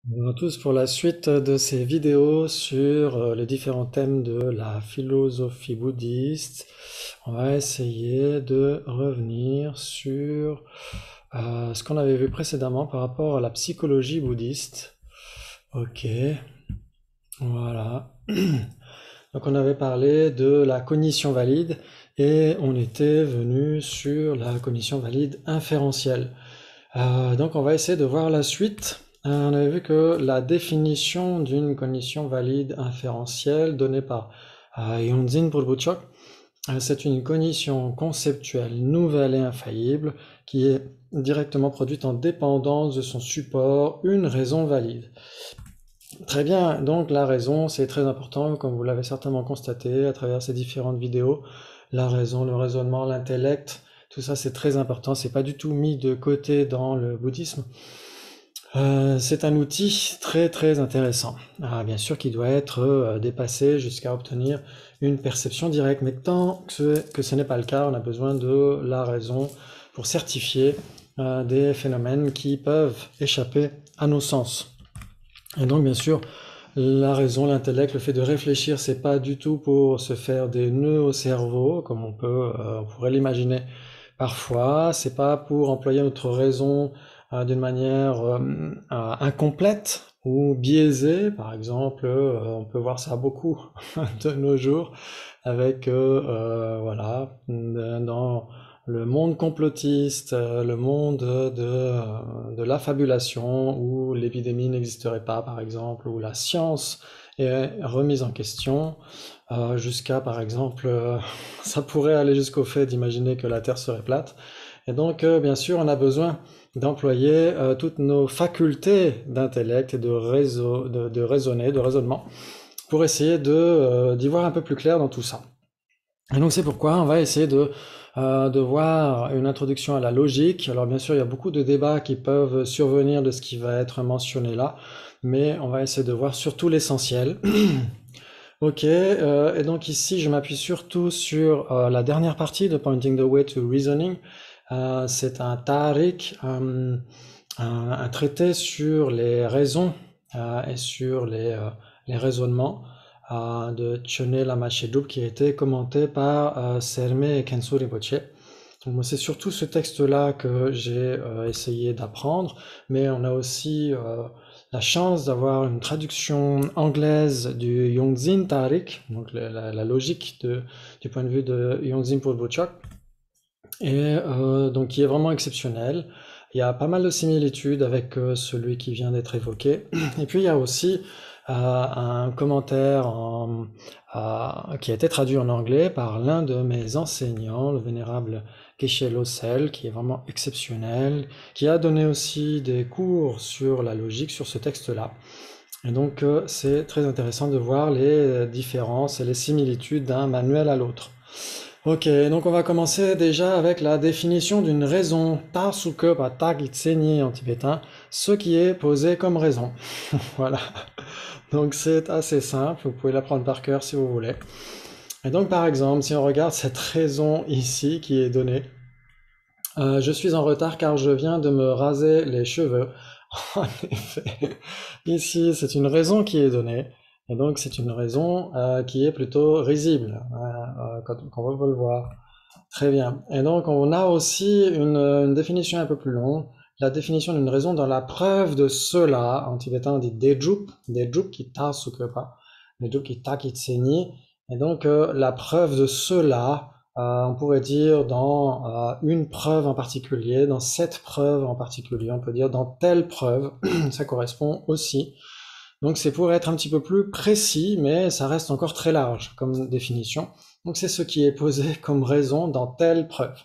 Bonjour à tous pour la suite de ces vidéos sur les différents thèmes de la philosophie bouddhiste. On va essayer de revenir sur ce qu'on avait vu précédemment par rapport à la psychologie bouddhiste. Ok, voilà. Donc on avait parlé de la cognition valide et on était venu sur la cognition valide inférentielle. Donc on va essayer de voir la suite. On avait vu que la définition d'une cognition valide inférentielle donnée par Yonzin Bulbuchok, c'est une cognition conceptuelle nouvelle et infaillible qui est directement produite en dépendance de son support, une raison valide. Très bien, donc la raison c'est très important, comme vous l'avez certainement constaté à travers ces différentes vidéos. La raison, le raisonnement, l'intellect, tout ça c'est très important, c'est pas du tout mis de côté dans le bouddhisme. C'est un outil très très intéressant. Bien sûr qu'il doit être dépassé jusqu'à obtenir une perception directe, mais tant que ce n'est pas le cas, on a besoin de la raison pour certifier des phénomènes qui peuvent échapper à nos sens. Et donc bien sûr, la raison, l'intellect, le fait de réfléchir, c'est pas du tout pour se faire des nœuds au cerveau, comme on pourrait l'imaginer parfois. C'est pas pour employer notre raison d'une manière incomplète ou biaisée. Par exemple, on peut voir ça beaucoup de nos jours avec voilà dans le monde complotiste, le monde de l'affabulation, où l'épidémie n'existerait pas, par exemple, où la science est remise en question, jusqu'à, par exemple, ça pourrait aller jusqu'au fait d'imaginer que la Terre serait plate. Et donc, bien sûr, on a besoin d'employer toutes nos facultés d'intellect et de raisonner, de raisonnement, pour essayer d'y voir un peu plus clair dans tout ça. Et donc c'est pourquoi on va essayer de voir une introduction à la logique. Alors bien sûr, il y a beaucoup de débats qui peuvent survenir de ce qui va être mentionné là, mais on va essayer de voir surtout l'essentiel. Ok, et donc ici je m'appuie surtout sur la dernière partie de Pointing the Way to Reasoning. C'est un tariq, un traité sur les raisons et sur les raisonnements de Chone Lama Shedup qui a été commenté par Serme et Kensou Rinpoche. Donc moi, c'est surtout ce texte-là que j'ai essayé d'apprendre, mais on a aussi la chance d'avoir une traduction anglaise du Yongzin Tariq, donc la logique du point de vue de Yongzin Pulbuchok, et donc qui est vraiment exceptionnel. Il y a pas mal de similitudes avec celui qui vient d'être évoqué. Et puis il y a aussi un commentaire qui a été traduit en anglais par l'un de mes enseignants, le vénérable Geshe Losel, qui est vraiment exceptionnel, qui a donné aussi des cours sur la logique sur ce texte-là. Et donc c'est très intéressant de voir les différences et les similitudes d'un manuel à l'autre. Ok, donc on va commencer déjà avec la définition d'une raison, Tasuke ba Tagitseni en tibétain, ce qui est posé comme raison. Voilà, donc c'est assez simple, vous pouvez l'apprendre par cœur si vous voulez. Et donc par exemple, si on regarde cette raison ici qui est donnée, je suis en retard car je viens de me raser les cheveux. En effet, ici c'est une raison qui est donnée, et donc c'est une raison qui est plutôt risible, quand on veut le voir. Très bien. Et donc, on a aussi une définition un peu plus longue, la définition d'une raison dans la preuve de cela. En tibétain, on dit dejuk ki ta sukepa, dejuk ki ta kitseni. Et donc, la preuve de cela, on pourrait dire dans une preuve en particulier, dans cette preuve en particulier, on peut dire dans telle preuve, ça correspond aussi. Donc c'est pour être un petit peu plus précis, mais ça reste encore très large comme définition. Donc c'est ce qui est posé comme raison dans telle preuve.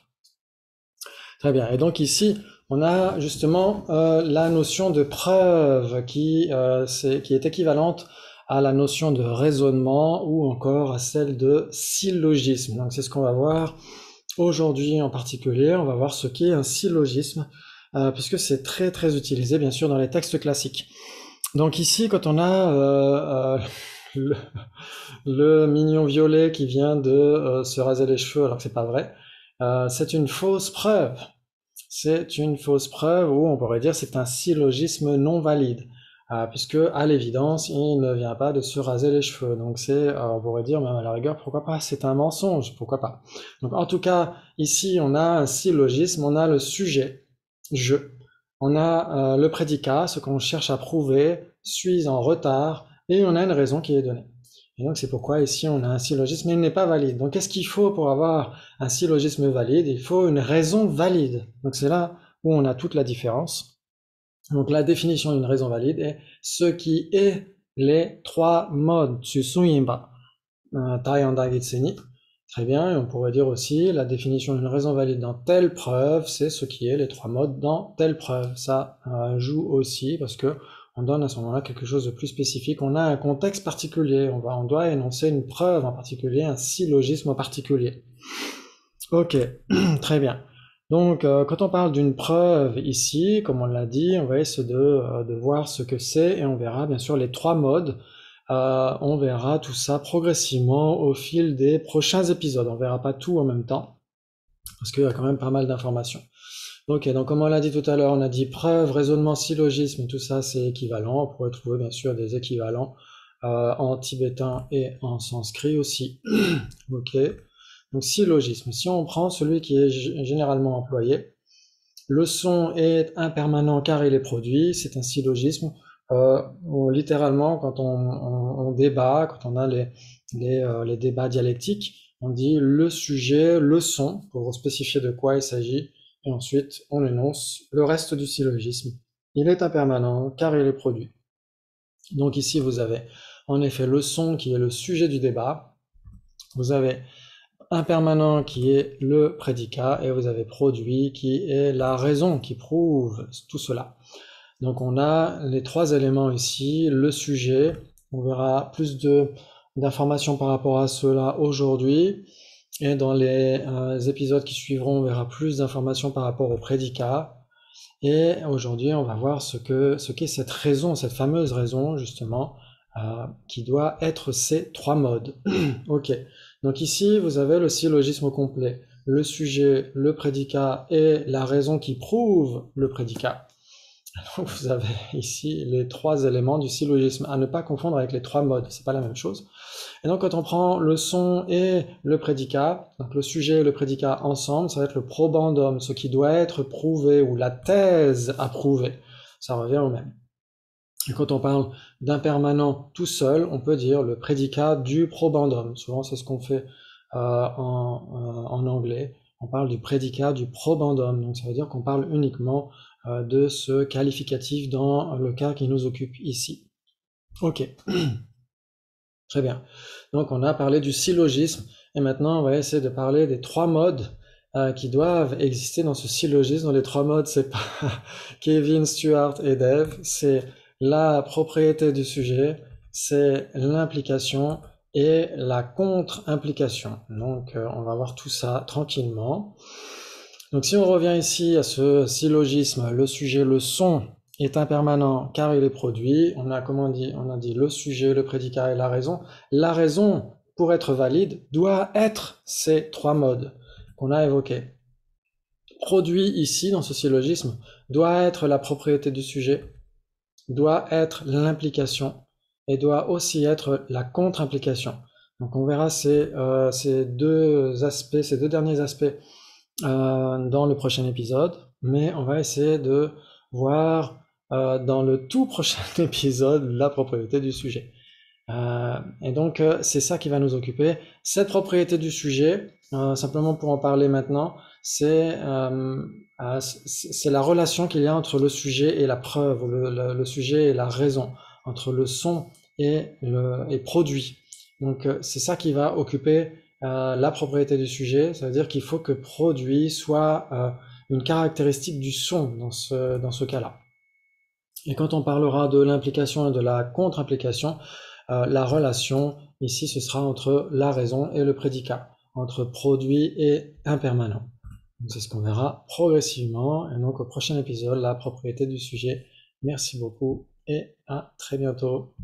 Très bien. Et donc ici, on a justement la notion de preuve qui est équivalente à la notion de raisonnement ou encore à celle de syllogisme. Donc c'est ce qu'on va voir aujourd'hui en particulier. On va voir ce qu'est un syllogisme, puisque c'est très très utilisé bien sûr dans les textes classiques. Donc ici, quand on a le, le mignon violet qui vient de se raser les cheveux alors que c'est pas vrai, c'est une fausse preuve. C'est une fausse preuve, ou on pourrait dire c'est un syllogisme non valide. puisque à l'évidence, il ne vient pas de se raser les cheveux. Donc on pourrait dire, même à la rigueur, pourquoi pas, c'est un mensonge, pourquoi pas. Donc en tout cas, ici, on a un syllogisme, on a le sujet, je. On a le prédicat, ce qu'on cherche à prouver, suis en retard, et on a une raison qui est donnée. Et donc c'est pourquoi ici on a un syllogisme, mais il n'est pas valide. Donc qu'est-ce qu'il faut pour avoir un syllogisme valide? Il faut une raison valide. Donc c'est là où on a toute la différence. Donc la définition d'une raison valide est ce qui est les trois modes. Très bien, et on pourrait dire aussi la définition d'une raison valide dans telle preuve, c'est ce qui est les trois modes dans telle preuve. Ça joue aussi parce que on donne à ce moment-là quelque chose de plus spécifique. On a un contexte particulier, on doit énoncer une preuve en particulier, un syllogisme en particulier. Ok, très bien. Donc, quand on parle d'une preuve ici, comme on l'a dit, on va essayer de voir ce que c'est et on verra bien sûr les trois modes. On verra tout ça progressivement au fil des prochains épisodes. On verra pas tout en même temps parce qu'il y a quand même pas mal d'informations. Ok, donc comme on l'a dit tout à l'heure, on a dit preuve, raisonnement, syllogisme, tout ça c'est équivalent. On pourrait trouver bien sûr des équivalents en tibétain et en sanskrit aussi. Ok. Donc syllogisme, si on prend celui qui est généralement employé, le son est impermanent car il est produit, c'est un syllogisme. Littéralement, quand on débat, quand on a les débats dialectiques, on dit le sujet, le son, pour spécifier de quoi il s'agit, et ensuite on énonce le reste du syllogisme. Il est impermanent car il est produit. Donc ici vous avez en effet le son qui est le sujet du débat, vous avez impermanent qui est le prédicat et vous avez produit qui est la raison qui prouve tout cela. Donc on a les trois éléments ici, le sujet, on verra plus d'informations par rapport à cela aujourd'hui et dans les épisodes qui suivront on verra plus d'informations par rapport au prédicat et aujourd'hui on va voir ce qu'est cette raison, cette fameuse raison justement qui doit être ces trois modes. Ok. Donc ici, vous avez le syllogisme complet, le sujet, le prédicat et la raison qui prouve le prédicat. Donc vous avez ici les trois éléments du syllogisme, à ne pas confondre avec les trois modes, c'est pas la même chose. Et donc quand on prend le son et le prédicat, donc le sujet et le prédicat ensemble, ça va être le probandum, ce qui doit être prouvé, ou la thèse à prouver. Ça revient au même. Et quand on parle d'impermanent tout seul, on peut dire le prédicat du probandum. Souvent, c'est ce qu'on fait en anglais. On parle du prédicat du probandum. Donc, ça veut dire qu'on parle uniquement de ce qualificatif dans le cas qui nous occupe ici. Ok. Très bien. Donc, on a parlé du syllogisme. Et maintenant, on va essayer de parler des trois modes qui doivent exister dans ce syllogisme. Dans les trois modes, c'est pas Kevin, Stuart et Dave. C'est la propriété du sujet, c'est l'implication et la contre-implication. Donc on va voir tout ça tranquillement. Donc si on revient ici à ce syllogisme, le sujet, le son est impermanent car il est produit. On a, comment on a dit le sujet, le prédicat et la raison. La raison, pour être valide, doit être ces trois modes qu'on a évoqués. Produit ici, dans ce syllogisme, doit être la propriété du sujet, doit être l'implication et doit aussi être la contre-implication. Donc on verra ces deux derniers aspects dans le prochain épisode, mais on va essayer de voir dans le tout prochain épisode la propriété du sujet. Et donc c'est ça qui va nous occuper. Cette propriété du sujet, simplement pour en parler maintenant, c'est la relation qu'il y a entre le sujet et la preuve, le sujet et la raison, entre le son et produit. Donc c'est ça qui va occuper la propriété du sujet. Ça veut dire qu'il faut que produit soit une caractéristique du son dans ce cas-là. Et quand on parlera de l'implication et de la contre-implication, la relation ici ce sera entre la raison et le prédicat, entre produit et impermanent. C'est ce qu'on verra progressivement, et donc au prochain épisode, la propriété du sujet. Merci beaucoup et à très bientôt.